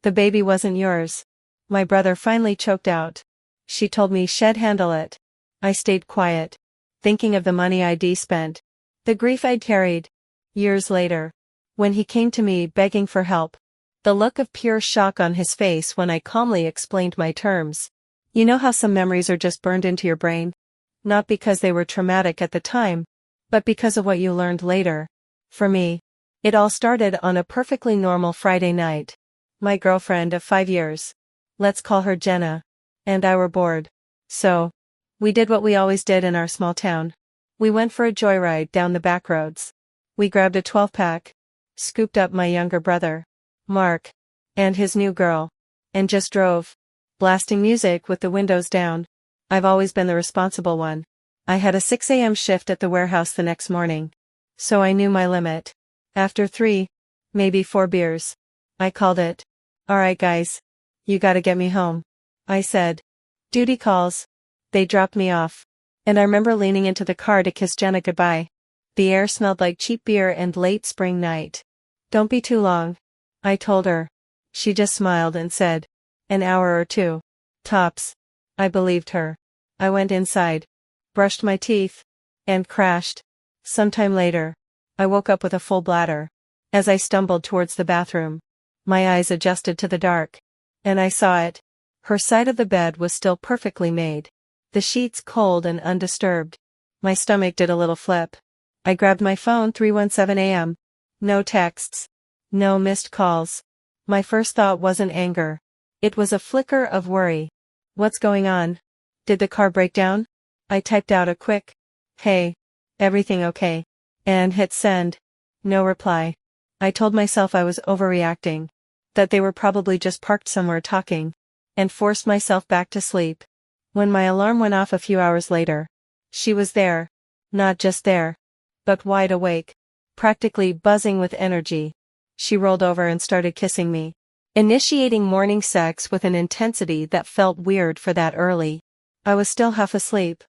The baby wasn't yours. My brother finally choked out. She told me she'd handle it. I stayed quiet, thinking of the money I'd spent, the grief I'd carried. Years later, when he came to me begging for help, the look of pure shock on his face when I calmly explained my terms. You know how some memories are just burned into your brain? Not because they were traumatic at the time, but because of what you learned later. For me, it all started on a perfectly normal Friday night. My girlfriend of 5 years, let's call her Jenna, and I were bored. So, we did what we always did in our small town. We went for a joyride down the back roads. We grabbed a 12-pack, scooped up my younger brother, Mark, and his new girl, and just drove, blasting music with the windows down. I've always been the responsible one. I had a 6 a.m. shift at the warehouse the next morning, so I knew my limit. After 3, maybe 4 beers, I called it. Alright guys, you gotta get me home, I said. Duty calls. They dropped me off, and I remember leaning into the car to kiss Jenna goodbye. The air smelled like cheap beer and late spring night. Don't be too long, I told her. She just smiled and said, an hour or 2. Tops. I believed her. I went inside, brushed my teeth, and crashed. Sometime later, I woke up with a full bladder. As I stumbled towards the bathroom, my eyes adjusted to the dark, and I saw it. Her side of the bed was still perfectly made, the sheets cold and undisturbed. My stomach did a little flip. I grabbed my phone. 3:17 a.m. No texts. No missed calls. My first thought wasn't anger. It was a flicker of worry. What's going on? Did the car break down? I typed out a quick, hey, everything okay? And hit send. No reply. I told myself I was overreacting, that they were probably just parked somewhere talking, and forced myself back to sleep. When my alarm went off a few hours later, she was there. Not just there, but wide awake, practically buzzing with energy. She rolled over and started kissing me, initiating morning sex with an intensity that felt weird for that early. I was still half asleep,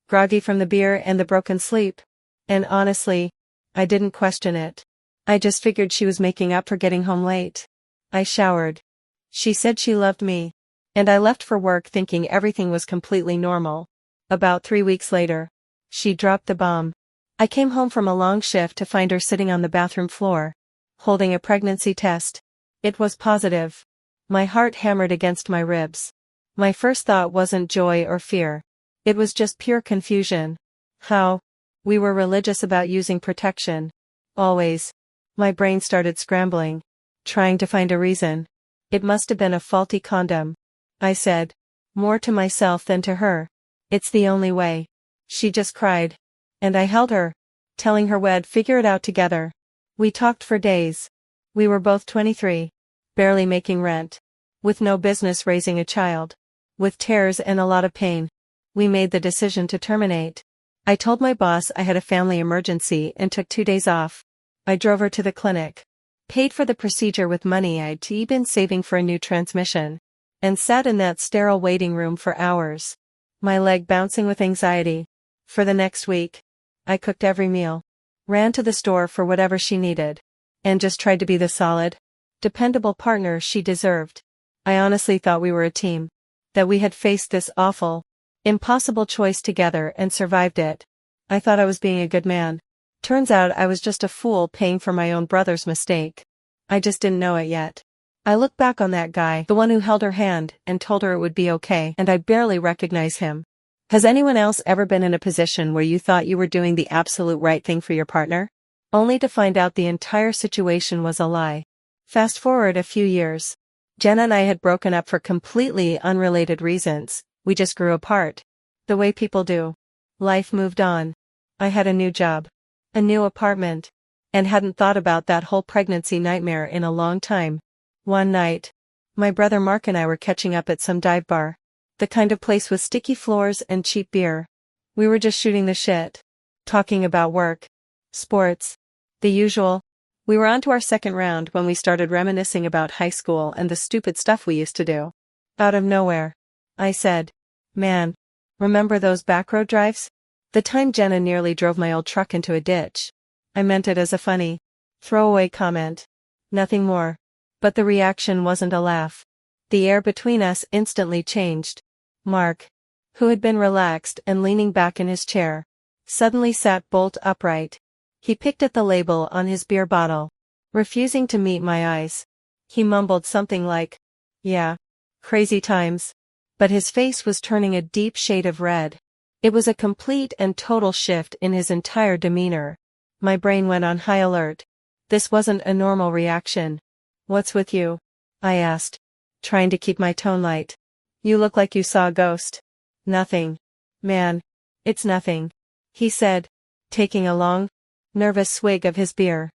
groggy from the beer and the broken sleep, and honestly, I didn't question it. I just figured she was making up for getting home late. I showered. She said she loved me, and I left for work thinking everything was completely normal. About 3 weeks later, she dropped the bomb. I came home from a long shift to find her sitting on the bathroom floor, holding a pregnancy test. It was positive. My heart hammered against my ribs. My first thought wasn't joy or fear. It was just pure confusion. How? We were religious about using protection. Always. My brain started scrambling, trying to find a reason. It must have been a faulty condom, I said, more to myself than to her. It's the only way. She just cried, and I held her, telling her we'd figure it out together. We talked for days. We were both 23, barely making rent, with no business raising a child, with tears and a lot of pain. We made the decision to terminate. I told my boss I had a family emergency and took 2 days off. I drove her to the clinic, paid for the procedure with money I'd been saving for a new transmission, and sat in that sterile waiting room for hours, my leg bouncing with anxiety. For the next week, I cooked every meal, ran to the store for whatever she needed, and just tried to be the solid, dependable partner she deserved. I honestly thought we were a team, that we had faced this awful, impossible choice together and survived it. I thought I was being a good man. Turns out I was just a fool paying for my own brother's mistake. I just didn't know it yet. I look back on that guy, the one who held her hand and told her it would be okay, and I barely recognize him. Has anyone else ever been in a position where you thought you were doing the absolute right thing for your partner, only to find out the entire situation was a lie? Fast forward a few years. Jenna and I had broken up for completely unrelated reasons. We just grew apart. The way people do. Life moved on. I had a new job, a new apartment, and hadn't thought about that whole pregnancy nightmare in a long time. One night, my brother Mark and I were catching up at some dive bar, the kind of place with sticky floors and cheap beer. We were just shooting the shit, talking about work, sports, the usual. We were on to our second round when we started reminiscing about high school and the stupid stuff we used to do. Out of nowhere, I said, man, remember those backroad drives? The time Jenna nearly drove my old truck into a ditch. I meant it as a funny, throwaway comment. Nothing more. But the reaction wasn't a laugh. The air between us instantly changed. Mark, who had been relaxed and leaning back in his chair, suddenly sat bolt upright. He picked at the label on his beer bottle, refusing to meet my eyes. He mumbled something like, "Yeah. Crazy times." But his face was turning a deep shade of red. It was a complete and total shift in his entire demeanor. My brain went on high alert. This wasn't a normal reaction. "What's with you?" I asked, trying to keep my tone light. "You look like you saw a ghost." "Nothing. Man. It's nothing," he said, taking a long, nervous swig of his beer.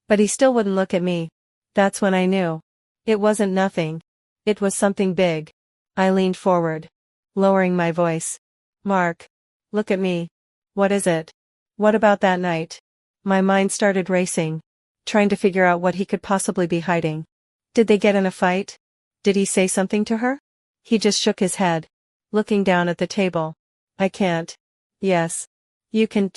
But he still wouldn't look at me. That's when I knew. It wasn't nothing. It was something big. I leaned forward, lowering my voice. "Mark, look at me. What is it? What about that night?" My mind started racing, trying to figure out what he could possibly be hiding. Did they get in a fight? Did he say something to her? He just shook his head, looking down at the table. "I can't." "Yes. You can."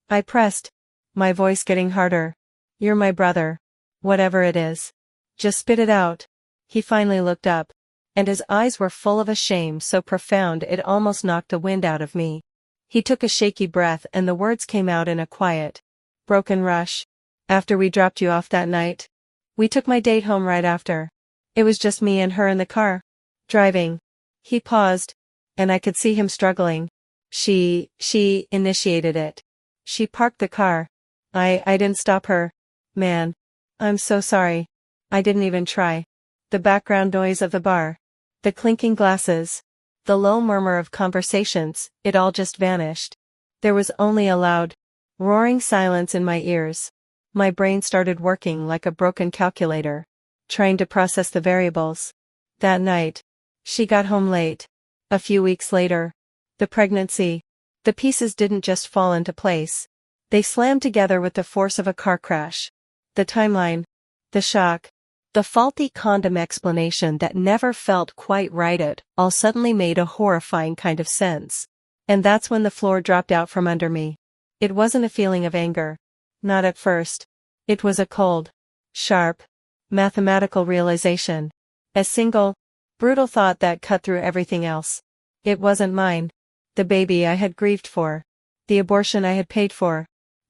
I pressed, my voice getting harder. "You're my brother. Whatever it is. Just spit it out." He finally looked up, and his eyes were full of a shame so profound it almost knocked the wind out of me. He took a shaky breath and the words came out in a quiet, broken rush. "After we dropped you off that night, we took my date home right after. It was just me and her in the car. Driving." He paused, and I could see him struggling. She initiated it. She parked the car. I didn't stop her. Man. I'm so sorry. I didn't even try." The background noise of the bar, the clinking glasses, the low murmur of conversations, it all just vanished. There was only a loud, roaring silence in my ears. My brain started working like a broken calculator, trying to process the variables. That night, she got home late. A few weeks later, the pregnancy. The pieces didn't just fall into place. They slammed together with the force of a car crash. The timeline, the shock, the faulty condom explanation that never felt quite right, it all suddenly made a horrifying kind of sense. And that's when the floor dropped out from under me. It wasn't a feeling of anger. Not at first. It was a cold, sharp, mathematical realization. A single, brutal thought that cut through everything else. It wasn't mine. The baby I had grieved for. The abortion I had paid for.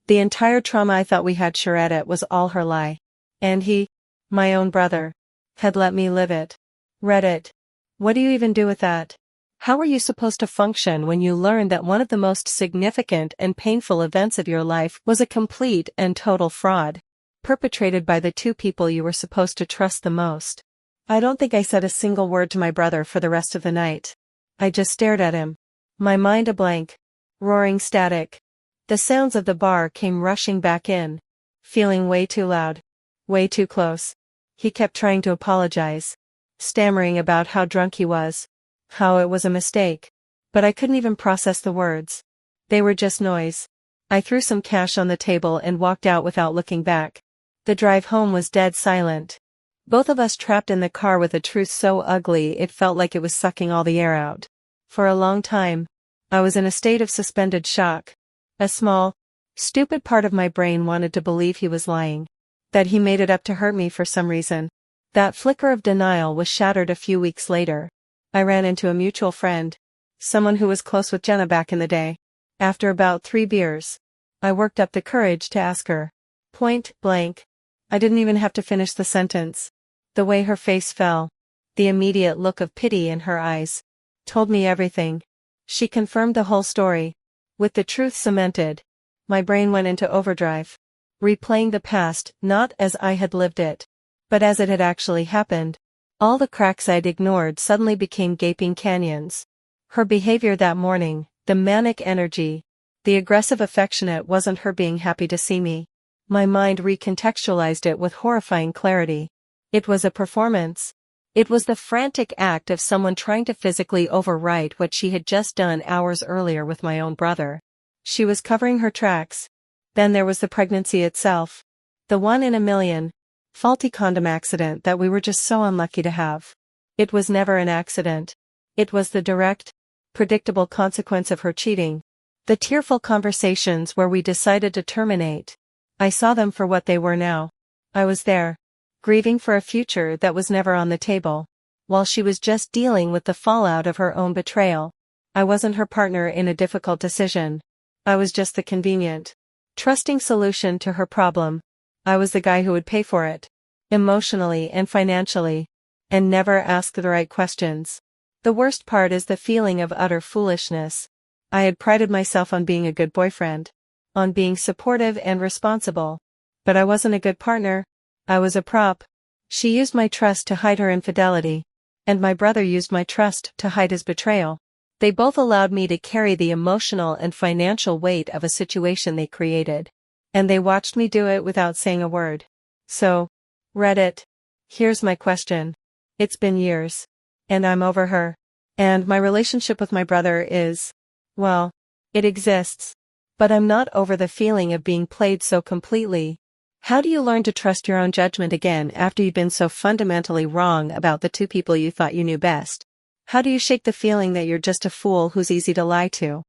The entire trauma I thought we had shared, it was all her lie. And he, my own brother, had let me live it. Read it. What do you even do with that? How are you supposed to function when you learn that one of the most significant and painful events of your life was a complete and total fraud, perpetrated by the two people you were supposed to trust the most? I don't think I said a single word to my brother for the rest of the night. I just stared at him, my mind a blank, roaring static. The sounds of the bar came rushing back in, feeling way too loud, way too close. He kept trying to apologize, stammering about how drunk he was, how it was a mistake. But I couldn't even process the words. They were just noise. I threw some cash on the table and walked out without looking back. The drive home was dead silent. Both of us trapped in the car with a truth so ugly it felt like it was sucking all the air out. For a long time, I was in a state of suspended shock. A small, stupid part of my brain wanted to believe he was lying. That he made it up to hurt me for some reason. That flicker of denial was shattered a few weeks later. I ran into a mutual friend, someone who was close with Jenna back in the day. After about 3 beers, I worked up the courage to ask her. Point blank. I didn't even have to finish the sentence. The way her face fell, the immediate look of pity in her eyes, told me everything. She confirmed the whole story. With the truth cemented, my brain went into overdrive, replaying the past not as I had lived it, but as it had actually happened. All the cracks I'd ignored suddenly became gaping canyons. Her behavior that morning, the manic energy, the aggressive affectionate, wasn't her being happy to see me. My mind recontextualized it with horrifying clarity. It was a performance. It was the frantic act of someone trying to physically overwrite what she had just done hours earlier with my own brother. She was covering her tracks. Then there was the pregnancy itself. The 1 in a million, faulty condom accident that we were just so unlucky to have. It was never an accident. It was the direct, predictable consequence of her cheating. The tearful conversations where we decided to terminate. I saw them for what they were now. I was there, grieving for a future that was never on the table, while she was just dealing with the fallout of her own betrayal. I wasn't her partner in a difficult decision. I was just the convenient, trusting solution to her problem. I was the guy who would pay for it, emotionally and financially, and never ask the right questions. The worst part is the feeling of utter foolishness. I had prided myself on being a good boyfriend, on being supportive and responsible. But I wasn't a good partner. I was a prop. She used my trust to hide her infidelity, and my brother used my trust to hide his betrayal. They both allowed me to carry the emotional and financial weight of a situation they created. And they watched me do it without saying a word. So, Reddit, here's my question. It's been years. And I'm over her. And my relationship with my brother is, well, it exists. But I'm not over the feeling of being played so completely. How do you learn to trust your own judgment again after you've been so fundamentally wrong about the two people you thought you knew best? How do you shake the feeling that you're just a fool who's easy to lie to?